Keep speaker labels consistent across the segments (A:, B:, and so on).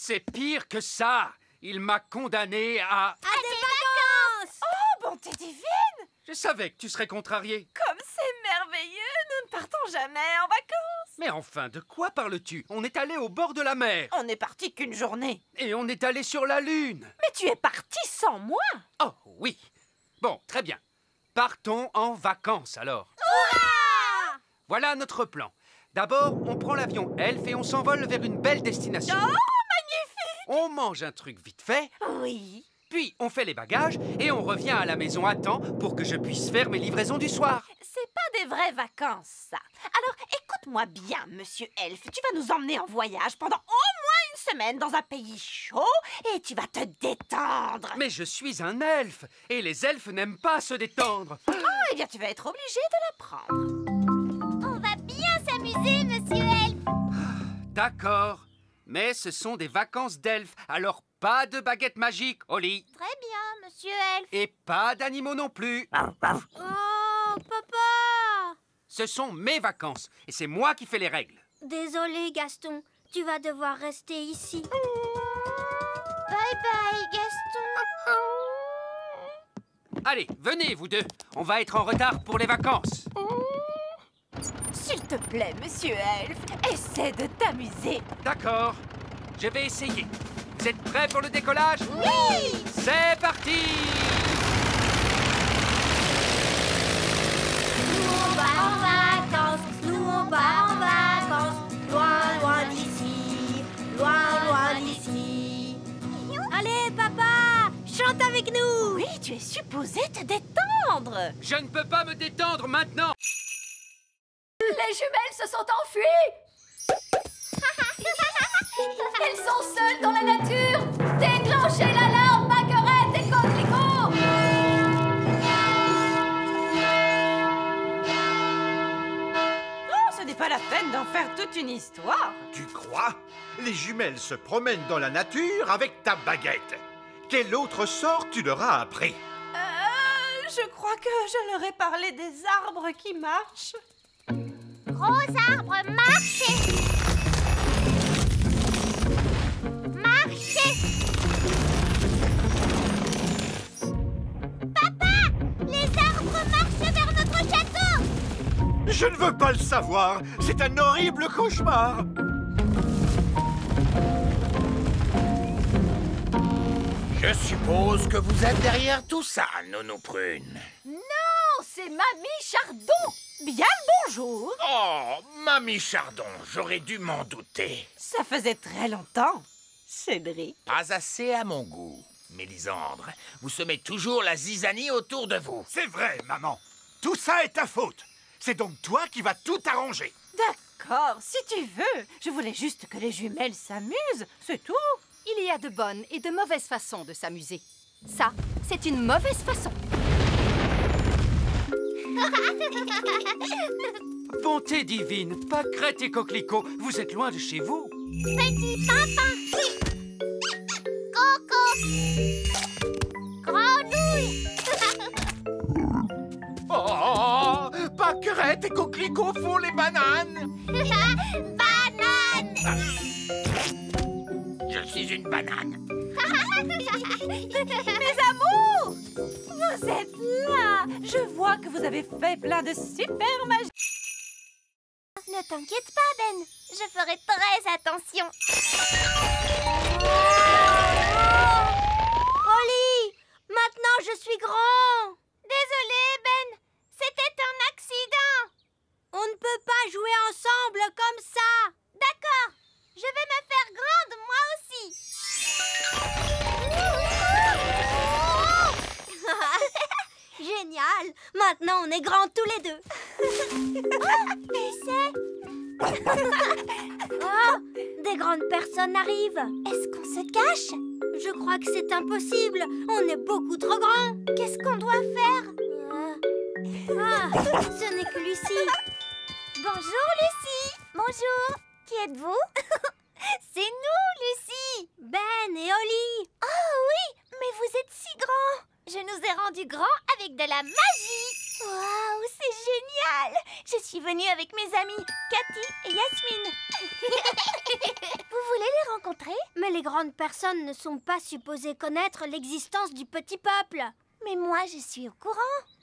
A: C'est pire que ça. Il m'a condamné à...
B: À des vacances!
C: Oh, bonté divine!
A: Je savais que tu serais contrarié.
C: Comme c'est merveilleux, nous ne partons jamais en vacances.
A: Mais enfin, de quoi parles-tu? On est allé au bord de la mer.
C: On n'est parti qu'une journée.
A: Et on est allé sur la Lune.
C: Mais tu es parti sans moi.
A: Oh, oui. Bon, très bien. Partons en vacances, alors.
B: Hurrah!
A: Voilà notre plan. D'abord, on prend l'avion Elf et on s'envole vers une belle destination.
C: Oh, magnifique!
A: On mange un truc vite fait,
C: Oui.
A: puis on fait les bagages et on revient à la maison à temps pour que je puisse faire mes livraisons du soir.
C: C'est pas des vraies vacances, ça. Alors, écoute-moi bien, monsieur Elf. Tu vas nous emmener en voyage pendant au moins une semaine dans un pays chaud et tu vas te détendre.
A: Mais je suis un elfe et les elfes n'aiment pas se détendre.
C: Oh, eh bien, tu vas être obligé de l'apprendre.
B: On va bien s'amuser, monsieur Elf.
A: D'accord, mais ce sont des vacances d'elfes, alors pas de baguette magique au lit.
B: Très bien, monsieur Elf.
A: Et pas d'animaux non plus.
B: Oh, papa!
A: Ce sont mes vacances et c'est moi qui fais les règles.
B: Désolé, Gaston. Tu vas devoir rester ici. Bye bye, Gaston.
A: Allez, venez vous deux, on va être en retard pour les vacances.
C: S'il te plaît, monsieur Elf, essaie de t'amuser.
A: D'accord, je vais essayer. Vous êtes prêts pour le décollage?
B: Oui!
A: C'est parti!
B: Nous on va en vacances, nous on va en vacances, loin, loin d'ici, loin d'ici. Allez, papa, chante avec nous.
C: Oui, tu es supposé te détendre.
A: Je ne peux pas me détendre maintenant!
D: Les jumelles se sont enfuies! Elles sont seules dans la nature! Déclenchez l'alarme, Baguerette et Coquelicot!
C: Oh, ce n'est pas la peine d'en faire toute une histoire.
E: Tu crois? Les jumelles se promènent dans la nature avec ta baguette. Quel autre sort tu leur as appris?
C: Je crois que je leur ai parlé des arbres qui marchent.
B: Gros arbre, marchez! Marchez! Papa! Les arbres marchent vers notre château!
E: Je ne veux pas le savoir. C'est un horrible cauchemar.
F: Je suppose que vous êtes derrière tout ça, Nounou Prune.
D: Non, c'est Mamie Chardon!
C: Bien le bonjour.
F: Oh, Mamie Chardon, j'aurais dû m'en douter.
C: Ça faisait très longtemps, Cédric.
F: Pas assez à mon goût. Mélisandre, vous semez toujours la zizanie autour de vous.
E: C'est vrai, maman. Tout ça est ta faute. C'est donc toi qui vas tout arranger.
C: D'accord, si tu veux. Je voulais juste que les jumelles s'amusent, c'est tout.
D: Il y a de bonnes et de mauvaises façons de s'amuser. Ça, c'est une mauvaise façon.
A: Bonté divine, Pâquerette et Coquelicot, vous êtes loin de chez vous.
B: Petit papa! Coco! Grenouille!
F: Oh, Pâquerette et Coquelicot font les bananes.
B: Banane!
F: Je suis une banane.
C: Mes amours! Vous êtes là! Je vois que vous avez fait plein de super magie.
B: Ne t'inquiète pas, Ben. Je ferai très attention. Holly, maintenant je suis grand. Désolé, Ben. C'était un accident. On ne peut pas jouer ensemble comme ça. D'accord. Je vais me faire grande, moi aussi. Génial. Maintenant, on est grands tous les deux. Et c'est... Oh, des grandes personnes arrivent. Est-ce qu'on se cache? Je crois que c'est impossible. On est beaucoup trop grands. Qu'est-ce qu'on doit faire? Ce n'est que Lucie. Bonjour, Lucie. Bonjour. Qui êtes-vous? C'est nous, Lucie. Ben et Holly. Oh oui, mais vous êtes si grands. Je nous ai rendus grands avec de la magie. Waouh, c'est génial. Je suis venue avec mes amis Cathy et Yasmine. Vous voulez les rencontrer? Mais les grandes personnes ne sont pas supposées connaître l'existence du petit peuple. Mais moi, je suis au courant.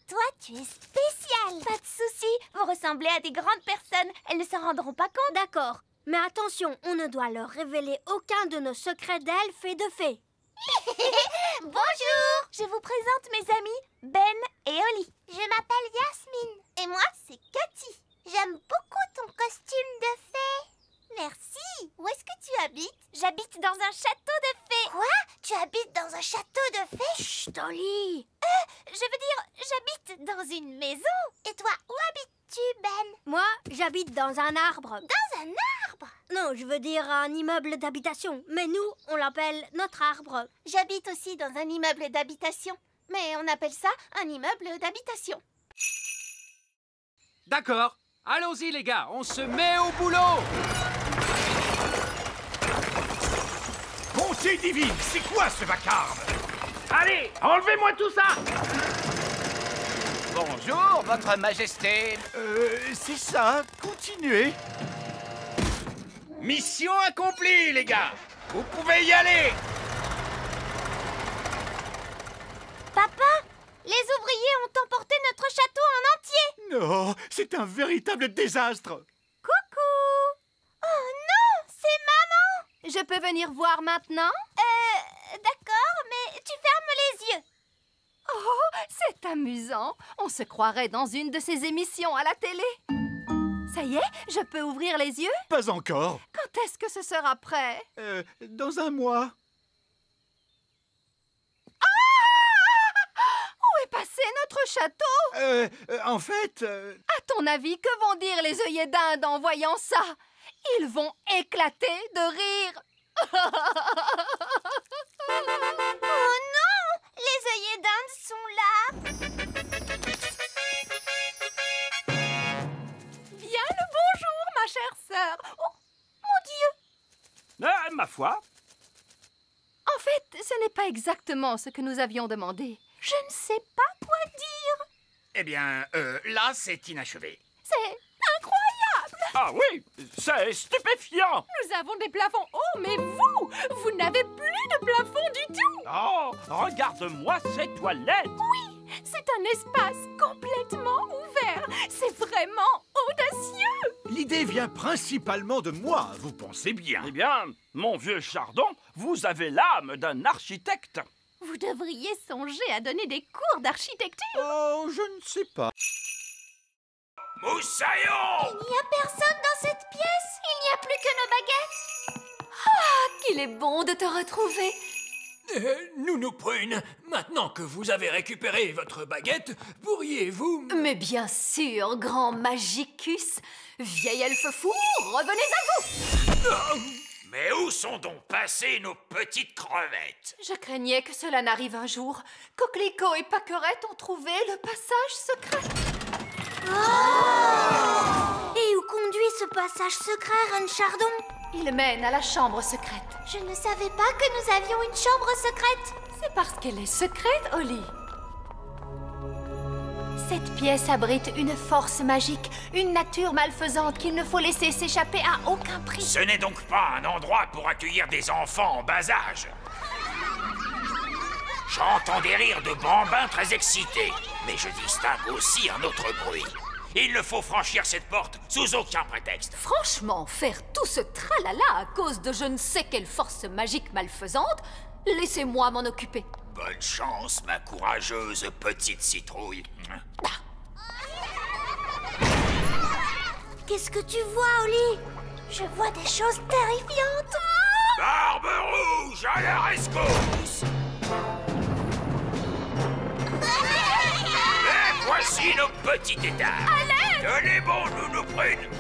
B: Toi, tu es spécial. Pas de souci, vous ressemblez à des grandes personnes. Elles ne s'en rendront pas compte. D'accord. Mais attention, on ne doit leur révéler aucun de nos secrets d'elfes et de fées. Bonjour! Je vous présente mes amis Ben et Oli. Je m'appelle Yasmine. Et moi, c'est Cathy. J'aime beaucoup ton costume de fée. Merci. Où est-ce que tu habites? J'habite dans un château de fées. Quoi? Tu habites dans un château de fées? Chut, Oli. Je veux dire, j'habite dans une maison. Et toi, où habites-tu, Ben? Moi, j'habite dans un arbre. Dans un arbre? Non, je veux dire un immeuble d'habitation. Mais nous, on l'appelle notre arbre. J'habite aussi dans un immeuble d'habitation. Mais on appelle ça un immeuble d'habitation.
A: D'accord. Allons-y, les gars. On se met au boulot.
E: Bonté divine, c'est quoi ce vacarme?
A: Allez, enlevez-moi tout ça. Bonjour, votre majesté.
E: C'est ça, continuez.
F: Mission accomplie, les gars. Vous pouvez y aller.
B: Papa, les ouvriers ont emporté notre château en entier.
E: Non, c'est un véritable désastre.
B: Coucou. Oh non, c'est maman. Je peux venir voir maintenant? D'accord, mais tu fermes les yeux.
D: Oh, c'est amusant. On se croirait dans une de ces émissions à la télé. Ça y est, je peux ouvrir les yeux?
E: Pas encore.
D: Quand est-ce que ce sera prêt?
E: Dans un mois.
D: Où est passé notre château?
E: En fait...
D: À ton avis, que vont dire les œillets d'Inde en voyant ça? Ils vont éclater de rire.
B: Oh non, les œillets d'Inde sont là.
D: Bien le bonjour, ma chère sœur. Oh, mon Dieu!
A: Ma foi.
D: En fait, ce n'est pas exactement ce que nous avions demandé. Je ne sais pas quoi dire.
F: Eh bien, là, c'est inachevé.
D: C'est incroyable!
A: Ah oui, c'est stupéfiant.
D: Nous avons des plafonds hauts, mais vous n'avez plus de plafond du tout!
A: Oh, regarde-moi ces toilettes.
D: Oui, c'est un espace complètement ouvert. C'est vraiment audacieux!
E: L'idée vient principalement de moi, vous pensez bien.
A: Eh bien, mon vieux Chardon, vous avez l'âme d'un architecte.
D: Vous devriez songer à donner des cours d'architecture.
E: Oh, je ne sais pas.
F: Moussaillon!
B: Il n'y a personne dans cette pièce. Il n'y a plus que nos baguettes.
D: Qu'il est bon de te retrouver.
G: Nounou Prune, maintenant que vous avez récupéré votre baguette, pourriez-vous...
D: Mais bien sûr, grand Magicus. Vieil elfe fou, revenez à vous.
F: Mais où sont donc passées nos petites crevettes?
D: Je craignais que cela n'arrive un jour. Coquelicot et Paquerette ont trouvé le passage secret.
B: Et où conduit ce passage secret, Reine Chardon?
D: Il mène à la chambre secrète.
B: Je ne savais pas que nous avions une chambre secrète.
D: C'est parce qu'elle est secrète, Oli. Cette pièce abrite une force magique, une nature malfaisante qu'il ne faut laisser s'échapper à aucun prix.
F: Ce n'est donc pas un endroit pour accueillir des enfants en bas âge. J'entends des rires de bambins très excités, mais je distingue aussi un autre bruit. Il ne faut franchir cette porte sous aucun prétexte.
D: Franchement, faire tout ce tralala à cause de je ne sais quelle force magique malfaisante, laissez-moi m'en occuper.
F: Bonne chance, ma courageuse petite citrouille.
B: Qu'est-ce que tu vois, Oli? Je vois des choses terrifiantes.
F: Barbe rouge à la rescousse! Et voici nos petits états. Tenez bon, Nounou Prune.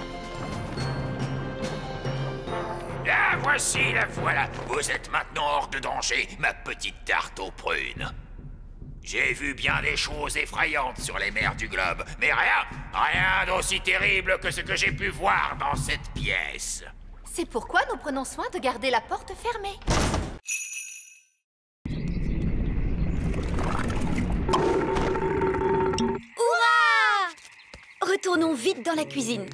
F: La voici, la voilà. Vous êtes maintenant hors de danger, ma petite tarte aux prunes. J'ai vu bien des choses effrayantes sur les mers du globe, mais rien d'aussi terrible que ce que j'ai pu voir dans cette pièce.
D: C'est pourquoi nous prenons soin de garder la porte fermée.
B: Hurrah!
D: Retournons. Retournons vite dans la cuisine.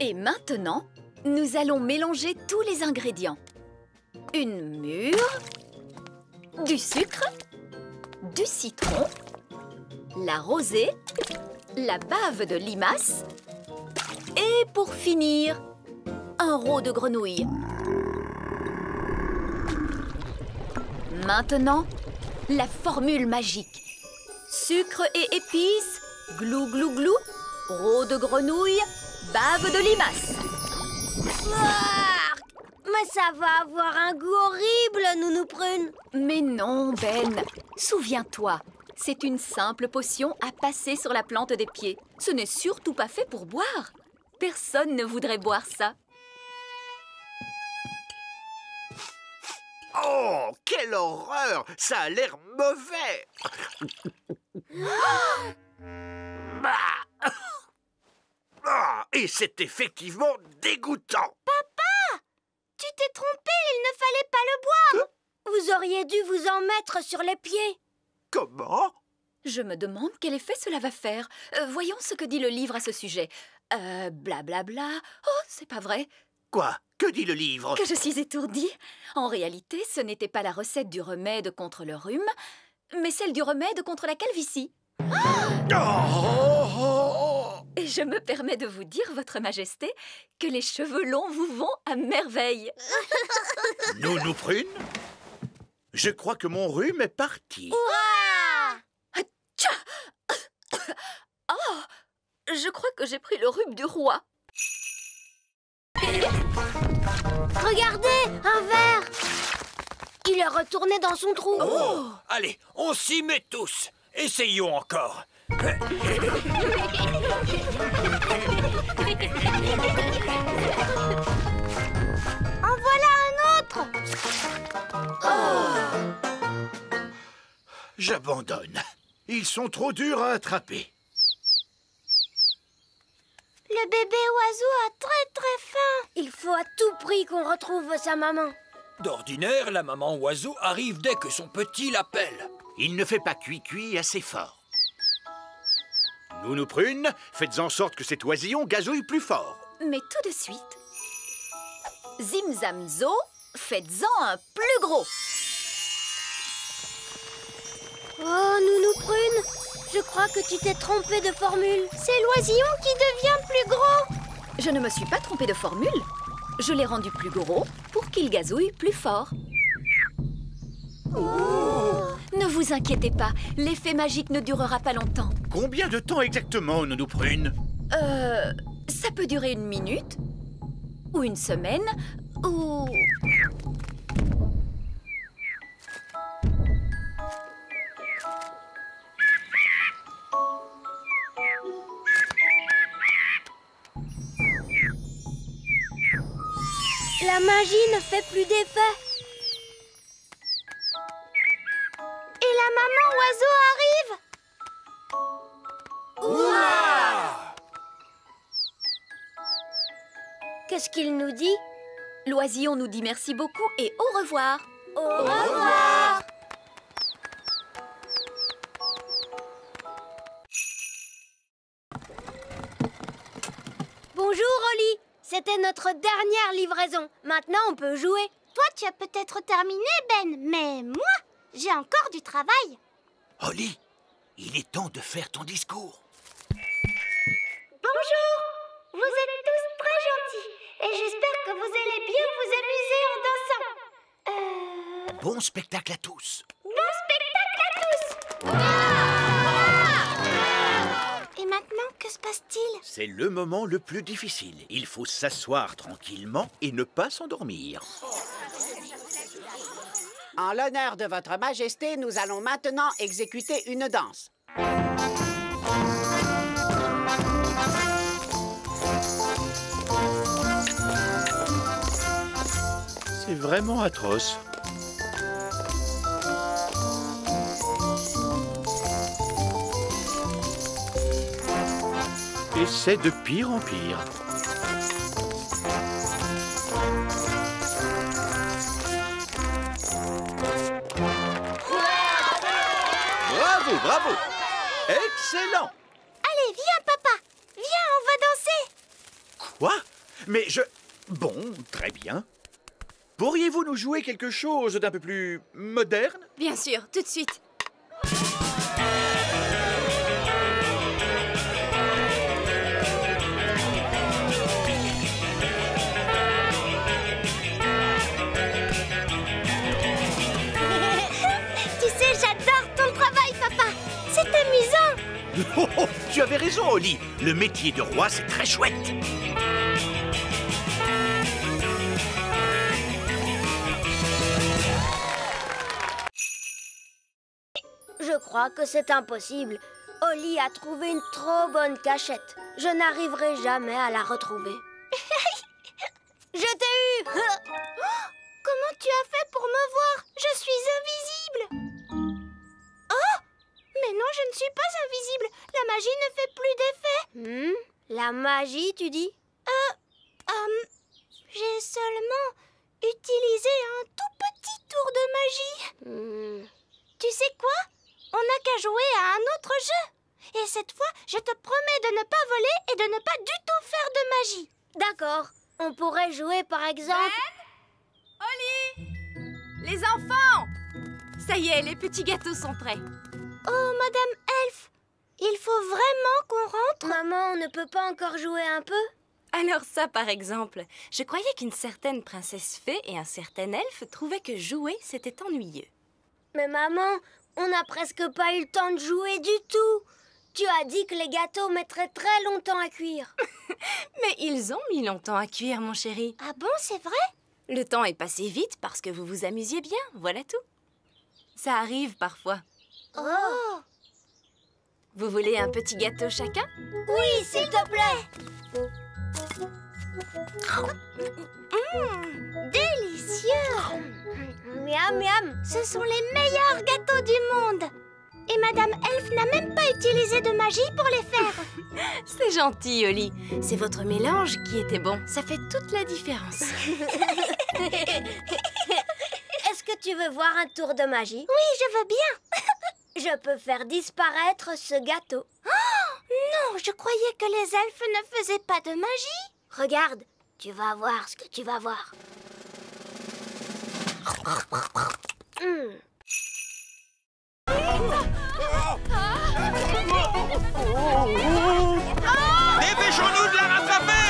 H: Et maintenant, nous allons mélanger tous les ingrédients. Une mûre, du sucre, du citron, la rosée, la bave de limace et pour finir, un roe de grenouille. Maintenant, la formule magique. Sucre et épices, glou glou glou, roe de grenouille, bave de limace.
B: Mais ça va avoir un goût horrible, Nounou Prune.
H: Mais non, Ben. Souviens-toi, c'est une simple potion à passer sur la plante des pieds. Ce n'est surtout pas fait pour boire. Personne ne voudrait boire ça.
E: Oh, quelle horreur! Ça a l'air mauvais! Et c'est effectivement dégoûtant!
B: Tu t'es trompé, il ne fallait pas le boire. Vous auriez dû vous en mettre sur les pieds.
E: Comment?
H: Je me demande quel effet cela va faire. Voyons ce que dit le livre à ce sujet. Blablabla. Oh, c'est pas vrai.
E: Quoi? Que dit le livre?
H: Que je suis étourdie. En réalité, ce n'était pas la recette du remède contre le rhume, mais celle du remède contre la calvitie. Et je me permets de vous dire, Votre Majesté, que les cheveux longs vous vont à merveille.
E: Nounou Prune? Je crois que mon rhume est parti.
H: Oh, je crois que j'ai pris le rhume du roi.
B: Regardez, un verre. Il est retourné dans son trou.
G: Oh. Allez, on s'y met tous. Essayons encore.
B: En voilà un autre.
E: J'abandonne. Ils sont trop durs à attraper.
B: Le bébé oiseau a très faim. Il faut à tout prix qu'on retrouve sa maman.
G: D'ordinaire, la maman oiseau arrive dès que son petit l'appelle.
E: Il ne fait pas cuit-cuit assez fort. Nounou Prune, faites en sorte que cet oisillon gazouille plus fort.
H: Mais tout de suite, Zimzamzo, faites-en un plus gros.
B: Oh, Nounou Prune, je crois que tu t'es trompée de formule. C'est l'oisillon qui devient plus gros.
H: Je ne me suis pas trompée de formule. Je l'ai rendu plus gros pour qu'il gazouille plus fort. Ne vous inquiétez pas, l'effet magique ne durera pas longtemps.
E: Combien de temps exactement, Nounou Prune?
H: Ça peut durer 1 minute, ou 1 semaine, ou...
B: La magie ne fait plus d'effet. Et la maman oiseau arrive.
G: Ouah!
B: Qu'est-ce qu'il nous dit?
H: L'oisillon nous dit merci beaucoup et au revoir.
B: Au revoir. Bonjour, Oli. C'était notre dernière livraison. Maintenant, on peut jouer. Toi, tu as peut-être terminé, Ben, mais moi, j'ai encore du travail.
E: Holly, il est temps de faire ton discours.
B: Bonjour. Vous êtes tous très gentils et j'espère que vous allez bien vous amuser en dansant.
E: Bon spectacle à tous.
B: Bon spectacle à tous. Et maintenant, que se passe-t-il?
E: C'est le moment le plus difficile. Il faut s'asseoir tranquillement et ne pas s'endormir.
I: En l'honneur de votre majesté, nous allons maintenant exécuter une danse.
E: C'est vraiment atroce. Et c'est de pire en pire. Bravo, bravo! Excellent!
B: Allez, viens, papa. Viens, on va danser.
E: Quoi? Mais je... Bon, très bien. Pourriez-vous nous jouer quelque chose d'un peu plus moderne?
H: Bien sûr, tout de suite.
B: Tu sais, j'adore ton travail, papa. C'est amusant.
E: Oh, oh, tu avais raison, Holly. Le métier de roi, c'est très chouette.
B: Je crois que c'est impossible. Holly a trouvé une trop bonne cachette. Je n'arriverai jamais à la retrouver. Je t'ai eu. Comment tu as fait pour me voir? Je suis invisible. Oh! Mais non, je ne suis pas invisible. La magie ne fait plus d'effet. La magie, tu dis? J'ai seulement utilisé un tout petit tour de magie. Tu sais quoi? On n'a qu'à jouer à un autre jeu. Et cette fois, je te promets de ne pas voler et de ne pas du tout faire de magie. D'accord. On pourrait jouer par exemple...
D: Holly! Les enfants! Ça y est, les petits gâteaux sont prêts.
B: Oh, Madame Elf, il faut vraiment qu'on rentre. Maman, on ne peut pas encore jouer un peu?
C: Alors ça, par exemple, je croyais qu'une certaine princesse fée et un certain elfe trouvaient que jouer, c'était ennuyeux.
B: Mais maman, on n'a presque pas eu le temps de jouer du tout. Tu as dit que les gâteaux mettraient très longtemps à cuire.
C: Mais ils ont mis longtemps à cuire, mon chéri.
B: Ah bon, c'est vrai?
C: Le temps est passé vite parce que vous vous amusiez bien, voilà tout. Ça arrive parfois.
B: Oh!
C: Vous voulez un petit gâteau chacun?
B: Oui, s'il te plaît. Délicieux! Miam, miam. Ce sont les meilleurs gâteaux du monde. Et Madame Elf n'a même pas utilisé de magie pour les faire.
C: C'est gentil, Holly. C'est votre mélange qui était bon. Ça fait toute la différence.
B: Est-ce que tu veux voir un tour de magie? Oui, je veux bien. Je peux faire disparaître ce gâteau. Oh, non, je croyais que les elfes ne faisaient pas de magie. Regarde, tu vas voir ce que tu vas voir.
F: Dépêchons-nous de la rattraper!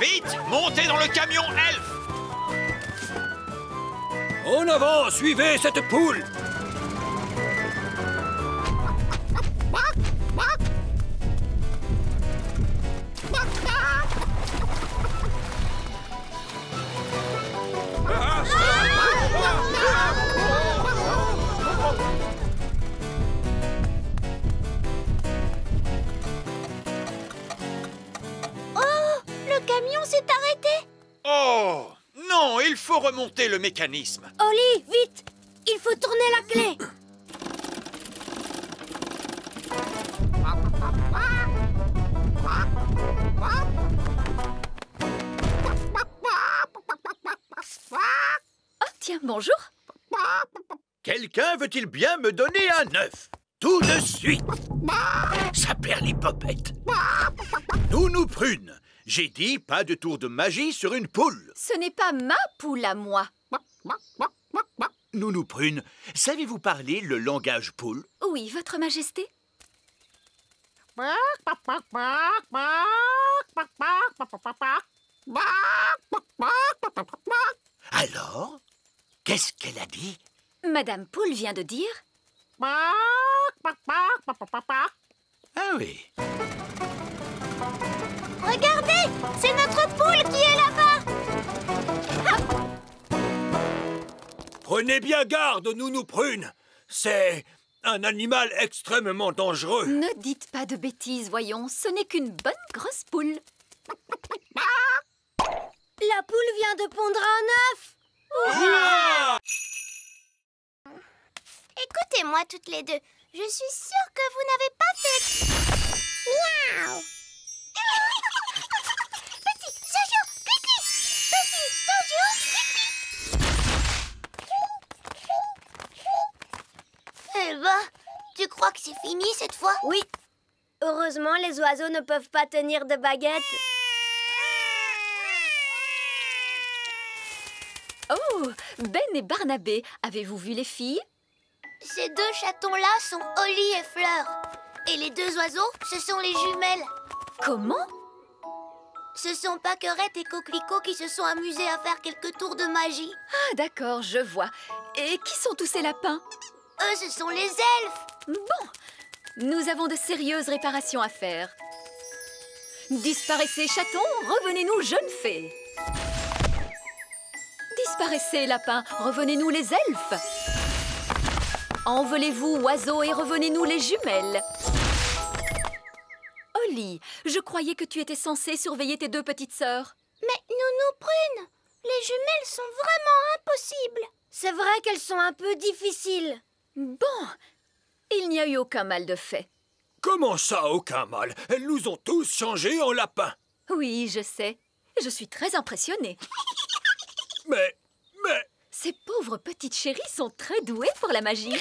F: Vite, montez dans le camion elfe!
G: En avant, suivez cette poule!
B: Le camion s'est arrêté.
E: Oh! Non, il faut remonter le mécanisme.
B: Holly, vite! Il faut tourner la clé.
H: Oh, tiens, bonjour.
E: Quelqu'un veut-il bien me donner un œuf? Tout de suite! Ça perd les popettes. Nounou Prune, j'ai dit pas de tour de magie sur une poule.
H: Ce n'est pas ma poule à moi.
E: Nounou Prune, savez-vous parler le langage poule?
H: Oui, Votre Majesté.
E: Alors, qu'est-ce qu'elle a dit?
H: Madame Poule vient de dire...
E: Ah oui.
B: Regardez, c'est notre poule qui est là-bas.
G: Prenez bien garde, Nounou Prune. C'est un animal extrêmement dangereux.
H: Ne dites pas de bêtises, voyons. Ce n'est qu'une bonne grosse poule.
B: La poule vient de pondre un œuf. Écoutez-moi toutes les deux. Je suis sûre que vous n'avez pas fait... Miaou. Petit Jojo, pipi. Petit Jojo, pipi. Eh ben, tu crois que c'est fini cette fois? Oui. Heureusement, les oiseaux ne peuvent pas tenir de baguette.
H: Oh, Ben et Barnabé, avez-vous vu les filles?
B: Ces deux chatons-là sont Holly et Fleur. Et les deux oiseaux, ce sont les jumelles.
H: Comment?
B: Ce sont Pâquerette et Coquelicot qui se sont amusés à faire quelques tours de magie.
H: Ah, d'accord, je vois. Et qui sont tous ces lapins?
B: Eux, ce sont les elfes.
H: Bon, nous avons de sérieuses réparations à faire. Disparaissez, chatons, revenez-nous, jeunes fées. Disparaissez, lapins, revenez-nous, les elfes. Envolez-vous, oiseaux, et revenez-nous, les jumelles. Holly, je croyais que tu étais censée surveiller tes deux petites sœurs.
B: Mais Nounou Prune, les jumelles sont vraiment impossibles. C'est vrai qu'elles sont un peu difficiles.
H: Bon, il n'y a eu aucun mal de fait.
G: Comment ça, aucun mal? Elles nous ont tous changés en lapins.
H: Oui, je sais. Je suis très impressionnée.
G: Mais...
H: Ces pauvres petites chéries sont très douées pour la magie.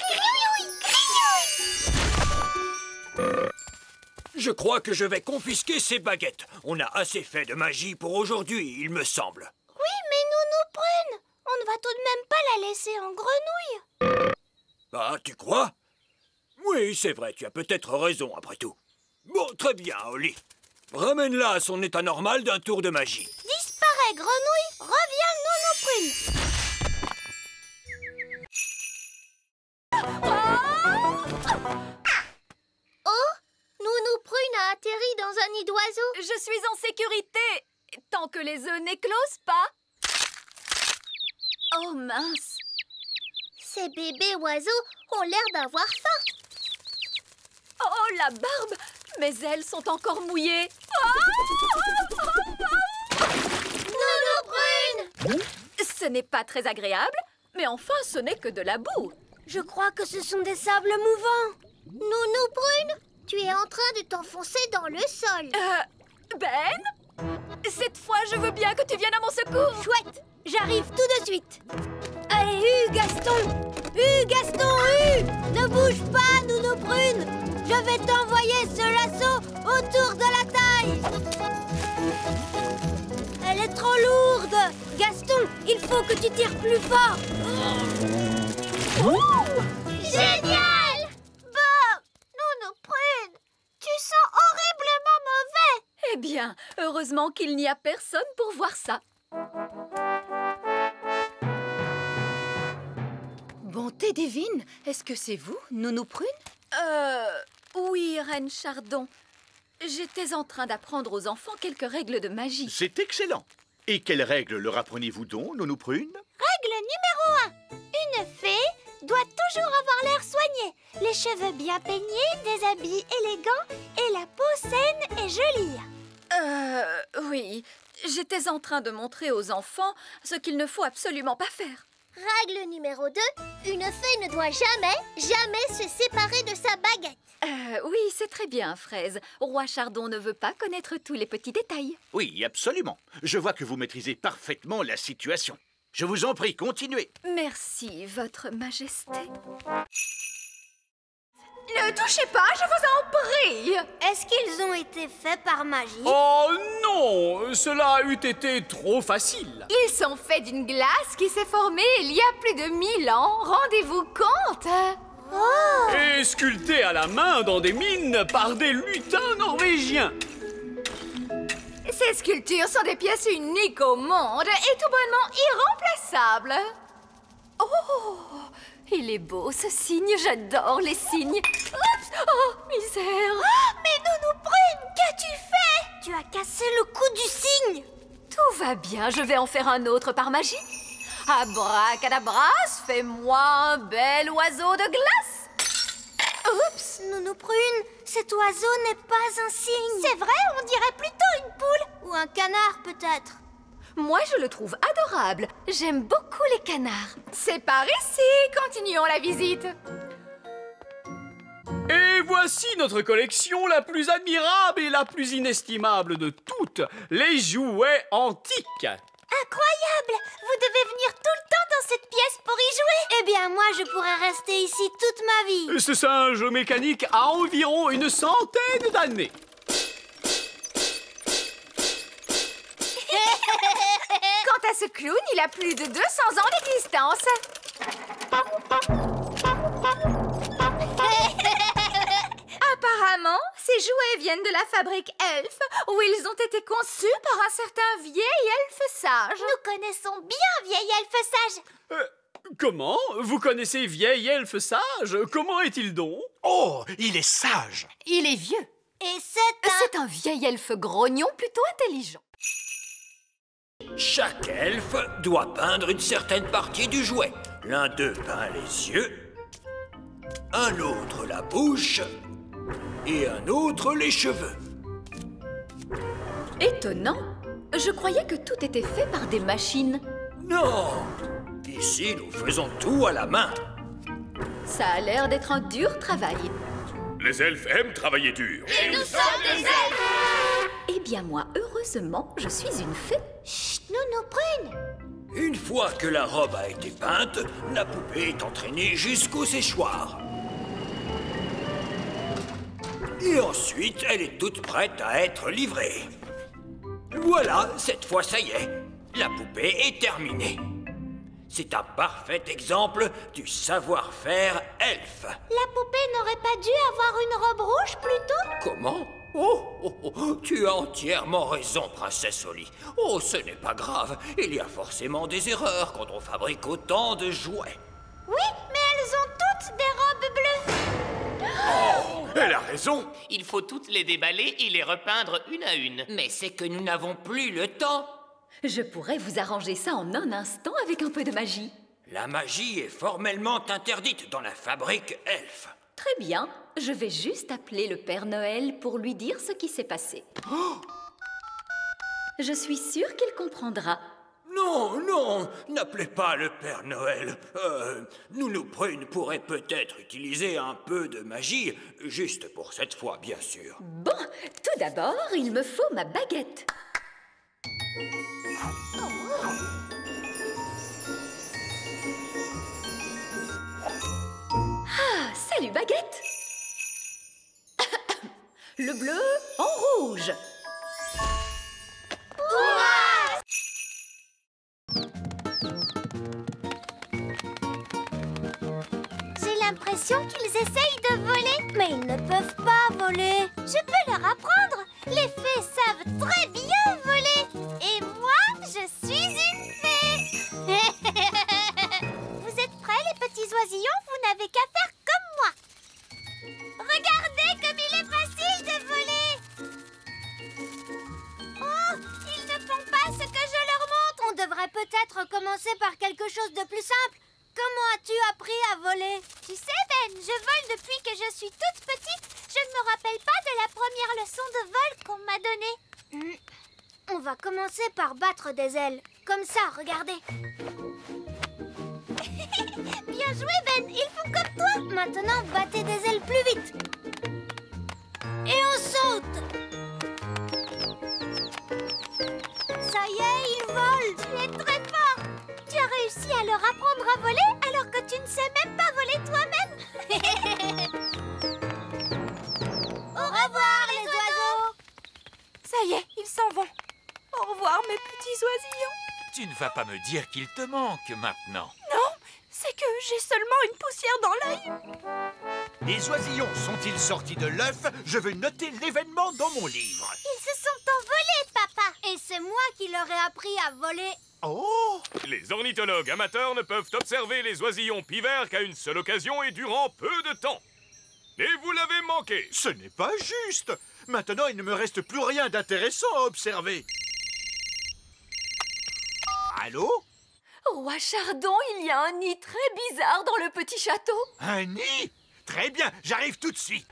G: Je crois que je vais confisquer ces baguettes. On a assez fait de magie pour aujourd'hui, il me semble.
B: Oui, mais Nounou Prune, on ne va tout de même pas la laisser en grenouille.
G: Ah, tu crois? Oui, c'est vrai, tu as peut-être raison après tout. Bon, très bien, Holly. Ramène-la à son état normal d'un tour de magie.
B: Disparaît, grenouille, reviens, Nounou Prune. Oh, Nounou Prune a atterri dans un nid d'oiseaux.
H: Je suis en sécurité, tant que les œufs n'éclosent pas. Oh mince.
B: Ces bébés oiseaux ont l'air d'avoir faim.
H: Oh, la barbe. Mes ailes sont encore mouillées.
B: Nounou Prune!
H: Ce n'est pas très agréable, mais enfin, ce n'est que de la boue.
B: Je crois que ce sont des sables mouvants. Nounou Prune, tu es en train de t'enfoncer dans le sol.
H: Ben? Cette fois, je veux bien que tu viennes à mon secours.
B: Chouette, j'arrive tout de suite. Allez, Gaston! Gaston, ne bouge pas, Nounou Prune. Je vais t'envoyer ce lasso autour de la taille. Elle est trop lourde. Gaston, il faut que tu tires plus fort. Génial! Bon, Nounou Prune, tu sens horriblement mauvais.
H: Eh bien, heureusement qu'il n'y a personne pour voir ça. Bonté divine, est-ce que c'est vous, Nounou Prune? Oui, Reine Chardon. J'étais en train d'apprendre aux enfants quelques règles de magie.
E: C'est excellent. Et quelles règles leur apprenez-vous donc, Nounou Prune?
B: Règle numéro 1. Une fée doit toujours avoir l'air soigné, les cheveux bien peignés, des habits élégants et la peau saine et jolie.
H: Oui. J'étais en train de montrer aux enfants ce qu'il ne faut absolument pas faire.
B: Règle numéro 2. Une fée ne doit jamais se séparer de sa baguette.
H: Oui, c'est très bien, Fraise. Roi Chardon ne veut pas connaître tous les petits détails.
E: Oui, absolument. Je vois que vous maîtrisez parfaitement la situation. Je vous en prie, continuez.
H: Merci, Votre Majesté.
D: Ne touchez pas, je vous en prie.
B: Est-ce qu'ils ont été faits par magie?
J: Oh non, cela eût été trop facile.
D: Ils sont faits d'une glace qui s'est formée il y a plus de 1000 ans. Rendez-vous compte?
J: Et sculptés à la main dans des mines par des lutins norvégiens.
D: Ces sculptures sont des pièces uniques au monde et tout bonnement irremplaçables.
H: Oh, il est beau ce cygne, j'adore les cygnes. Oups, oh, misère.
B: Mais Nounou Prune, qu'as-tu fait? Tu as cassé le cou du cygne.
H: Tout va bien, je vais en faire un autre par magie. Abracadabras, fais-moi un bel oiseau de glace.
B: Oups, Nounou Prune, cet oiseau n'est pas un cygne. C'est vrai, on dirait plutôt une poule. Ou un canard, peut-être.
H: Moi, je le trouve adorable. J'aime beaucoup les canards.
D: C'est par ici, continuons la visite.
J: Et voici notre collection la plus admirable et la plus inestimable de toutes, les jouets antiques.
B: Incroyable! Vous devez venir tout le temps dans dans cette pièce pour y jouer. Eh bien, moi, je pourrais rester ici toute ma vie.
J: Ce singe mécanique a environ une centaine d'années.
D: Quant à ce clown, il a plus de 200 ans d'existence. Apparemment, ces jouets viennent de la fabrique Elf, où ils ont été conçus par un certain vieil elfe sage.
B: Nous connaissons bien vieil elfe sage.
J: Comment? Vous connaissez vieil elfe sage? Comment est-il donc?
E: Oh, il est sage.
D: Il est vieux.
B: Et c'est
D: un vieil elfe grognon plutôt intelligent.
G: Chaque elfe doit peindre une certaine partie du jouet. L'un d'eux peint les yeux, un autre la bouche et un autre les cheveux.
H: Étonnant. Je croyais que tout était fait par des machines.
G: Non! Ici, nous faisons tout à la main.
H: Ça a l'air d'être un dur travail.
K: Les elfes aiment travailler dur.
B: Et nous sommes des elfes.
H: Eh bien moi, heureusement, je suis une fée.
B: Chut, Nounou Prune.
G: Une fois que la robe a été peinte, la poupée est entraînée jusqu'au séchoir. Et ensuite, elle est toute prête à être livrée. Voilà, cette fois, ça y est. La poupée est terminée. C'est un parfait exemple du savoir-faire elfe.
B: La poupée n'aurait pas dû avoir une robe rouge plutôt?
G: Comment? Oh, tu as entièrement raison, princesse Holly. Oh, ce n'est pas grave. Il y a forcément des erreurs quand on fabrique autant de jouets.
B: Oui, mais elles ont toutes des robes bleues.
K: Oh, elle a raison.
L: Il faut toutes les déballer et les repeindre une à une.
G: Mais c'est que nous n'avons plus le temps.
H: Je pourrais vous arranger ça en un instant avec un peu de magie.
G: La magie est formellement interdite dans la fabrique elfe.
H: Très bien, je vais juste appeler le Père Noël pour lui dire ce qui s'est passé. Je suis sûre qu'il comprendra.
G: Non, n'appelez pas le Père Noël. Nounou Prune pourrait peut-être utiliser un peu de magie, juste pour cette fois, bien sûr.
H: Bon, tout d'abord, il me faut ma baguette. Ah, salut baguette. Le bleu en rouge.
B: J'ai l'impression qu'ils essayent de voler, mais ils ne peuvent pas voler. Je peux leur apprendre. Les fées savent très bien voler. Et moi, je suis une fée. Vous êtes prêts, les petits oisillons? Vous n'avez qu'à faire comme moi. Regardez comme il est facile de voler. Oh, ils ne font pas ce que je leur montre. On devrait peut-être commencer par quelque chose de plus simple. Comment as-tu appris à voler? Tu sais, Ben, je vole depuis que je suis toute petite. Je ne me rappelle pas de la première leçon de vol qu'on m'a donnée. On va commencer par battre des ailes. Comme ça, regardez. Bien joué, Ben. Ils font comme toi. Maintenant, battez des ailes plus vite. Et on saute. Ça y est, ils volent. Tu es très fort. Tu as réussi à leur apprendre à voler alors que tu ne sais même pas voler toi-même. Au revoir, les oiseaux.
C: Ça y est, ils s'en vont. Au revoir, mes petits oisillons.
F: Tu ne vas pas me dire qu'il te manque maintenant.
C: Non, c'est que j'ai seulement une poussière dans l'œil.
E: Les oisillons sont-ils sortis de l'œuf? Je veux noter l'événement dans mon livre.
B: Ils se sont envolés, papa. Et c'est moi qui leur ai appris à voler.
E: Oh!
K: Les ornithologues amateurs ne peuvent observer les oisillons pivers qu'à une seule occasion et durant peu de temps. Et vous l'avez manqué.
E: Ce n'est pas juste. Maintenant, il ne me reste plus rien d'intéressant à observer. Allô?
D: Roi Chardon, il y a un nid très bizarre dans le petit château.
E: Un nid? Très bien, j'arrive tout de suite.